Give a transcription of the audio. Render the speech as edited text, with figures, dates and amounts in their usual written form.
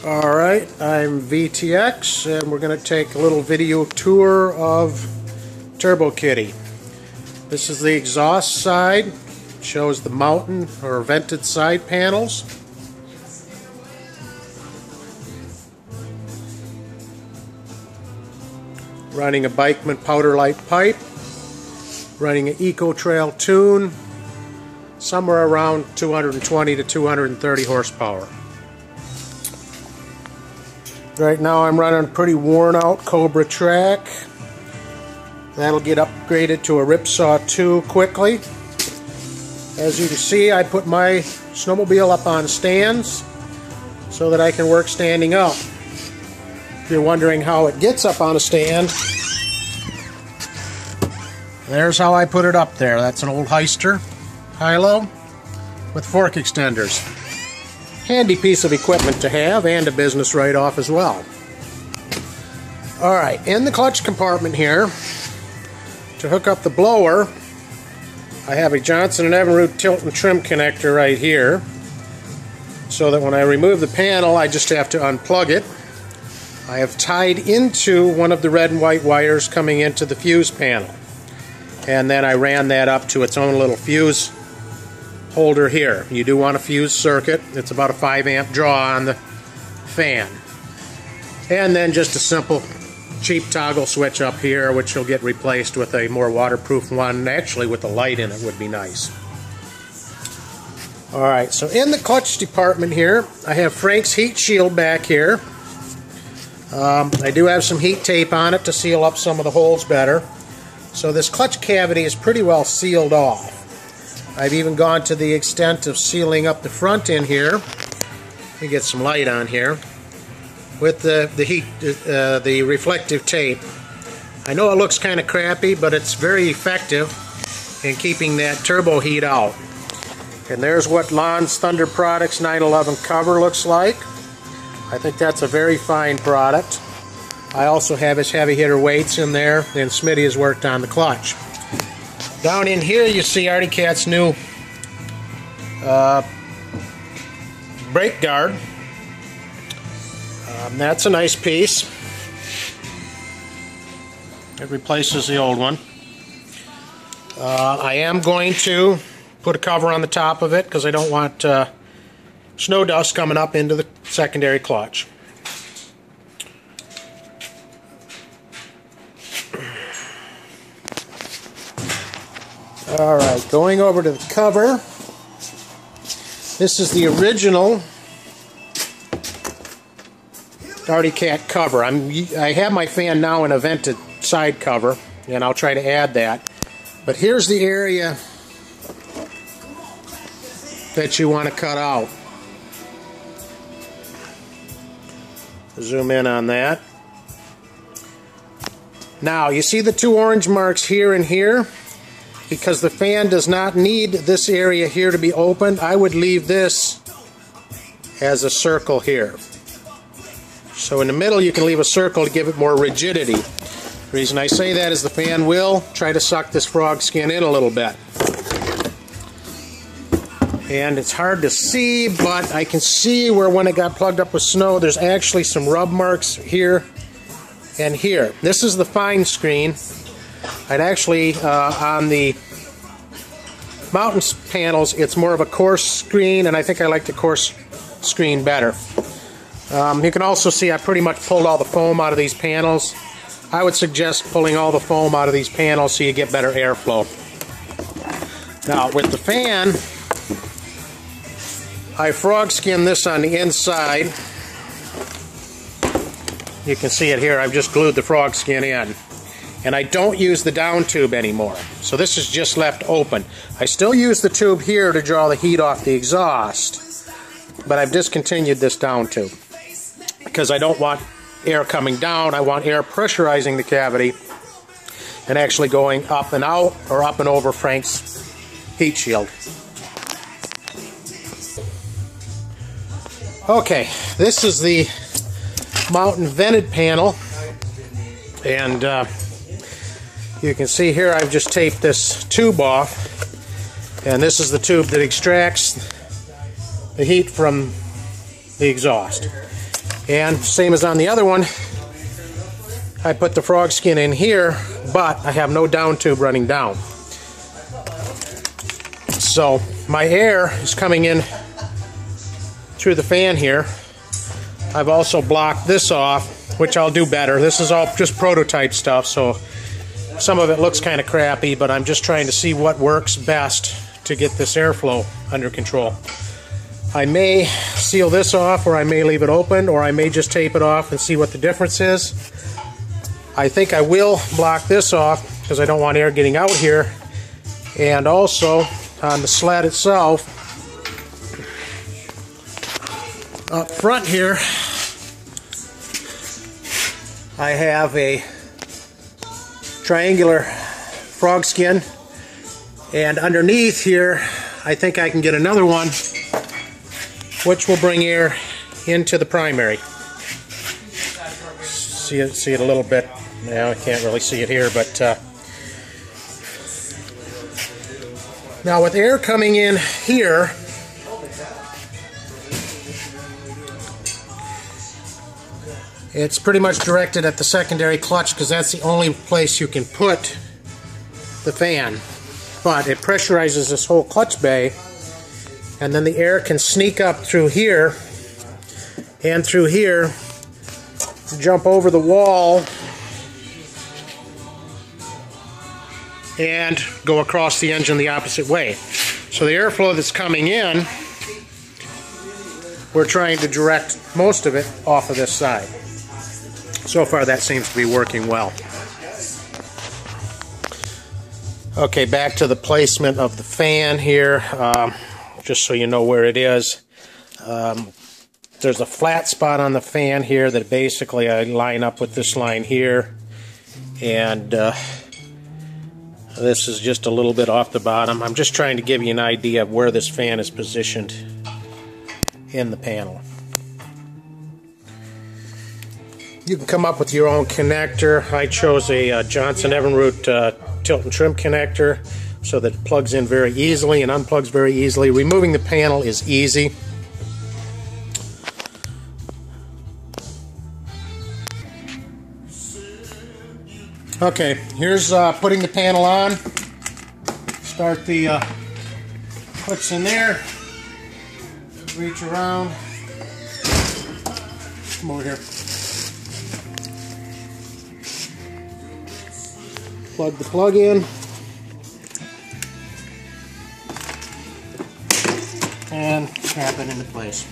Alright, I'm VTX and we're going to take a little video tour of Turbo Kitty. This is the exhaust side. It shows the mountain or vented side panels. Running a Bikeman powder light pipe. Running an Eco Trail tune. Somewhere around 220 to 230 horsepower. Right now I'm running a pretty worn out Cobra track. That'll get upgraded to a Ripsaw 2 quickly. As you can see, I put my snowmobile up on stands so that I can work standing up. If you're wondering how it gets up on a stand, there's how I put it up there. That's an old Heister high-low with fork extenders. Handy piece of equipment to have, and a business write-off as well. Alright, in the clutch compartment here, to hook up the blower, I have a Johnson & Evinrude tilt and trim connector right here, so that when I remove the panel I just have to unplug it. I have tied into one of the red and white wires coming into the fuse panel, and then I ran that up to its own little fuse holder here. You do want a fuse circuit. It's about a 5 amp draw on the fan. And then just a simple cheap toggle switch up here, which will get replaced with a more waterproof one. Actually with a light in it would be nice. Alright, so in the clutch department here, I have Frank's heat shield back here. I do have some heat tape on it to seal up some of the holes better. So this clutch cavity is pretty well sealed off. I've even gone to the extent of sealing up the front end here. Let me get some light on here with the reflective tape. I know it looks kind of crappy, but it's very effective in keeping that turbo heat out. And there's what Lon's Thunder Products 911 cover looks like. I think that's a very fine product. I also have his heavy hitter weights in there, and Smitty has worked on the clutch. Down in here you see Artie Cat's new brake guard. That's a nice piece. It replaces the old one. I am going to put a cover on the top of it because I don't want snow dust coming up into the secondary clutch. Alright, going over to the cover. This is the original Artie Cat cover. I have my fan now in a vented side cover, and I'll try to add that. But here's the area that you want to cut out. Zoom in on that. Now, you see the two orange marks here and here? Because the fan does not need this area here to be opened, I would leave this as a circle here. So in the middle you can leave a circle to give it more rigidity. The reason I say that is the fan will try to suck this frog skin in a little bit. And it's hard to see, but I can see where when it got plugged up with snow there's actually some rub marks here and here. This is the fine screen. I'd actually, on the mountain panels, it's more of a coarse screen, and I think I like the coarse screen better. You can also see I pretty much pulled all the foam out of these panels. I would suggest pulling all the foam out of these panels so you get better airflow. Now, with the fan, I frog skinned this on the inside. You can see it here. I've just glued the frog skin in. And I don't use the down tube anymore. So this is just left open. I still use the tube here to draw the heat off the exhaust, but I've discontinued this down tube because I don't want air coming down. I want air pressurizing the cavity and actually going up and out or up and over Frank's heat shield. Okay, this is the mountain vented panel, and you can see here I've just taped this tube off, and this is the tube that extracts the heat from the exhaust. And same as on the other one, I put the frog skin in here, but I have no down tube running down. So my air is coming in through the fan here. I've also blocked this off, which I'll do better. This is all just prototype stuff, so some of it looks kind of crappy, but I'm just trying to see what works best to get this airflow under control. I may seal this off, or I may leave it open, or I may just tape it off and see what the difference is. I think I will block this off because I don't want air getting out here. And also on the sled itself, up front here, I have a triangular frog skin, and underneath here I think I can get another one which will bring air into the primary. See it a little bit. Now I can't really see it here, but now with air coming in here, it's pretty much directed at the secondary clutch because that's the only place you can put the fan. But it pressurizes this whole clutch bay, and then the air can sneak up through here and through here, jump over the wall, and go across the engine the opposite way. So the airflow that's coming in, we're trying to direct most of it off of this side. So far that seems to be working well. Okay, back to the placement of the fan here, just so you know where it is. There's a flat spot on the fan here that basically I line up with this line here, and this is just a little bit off the bottom. I'm just trying to give you an idea of where this fan is positioned in the panel. You can come up with your own connector. I chose a Johnson Evinrude tilt and trim connector so that it plugs in very easily and unplugs very easily. Removing the panel is easy. Okay, here's putting the panel on. Start the clips in there. Reach around. Come over here. Plug the plug in. And snap it into place.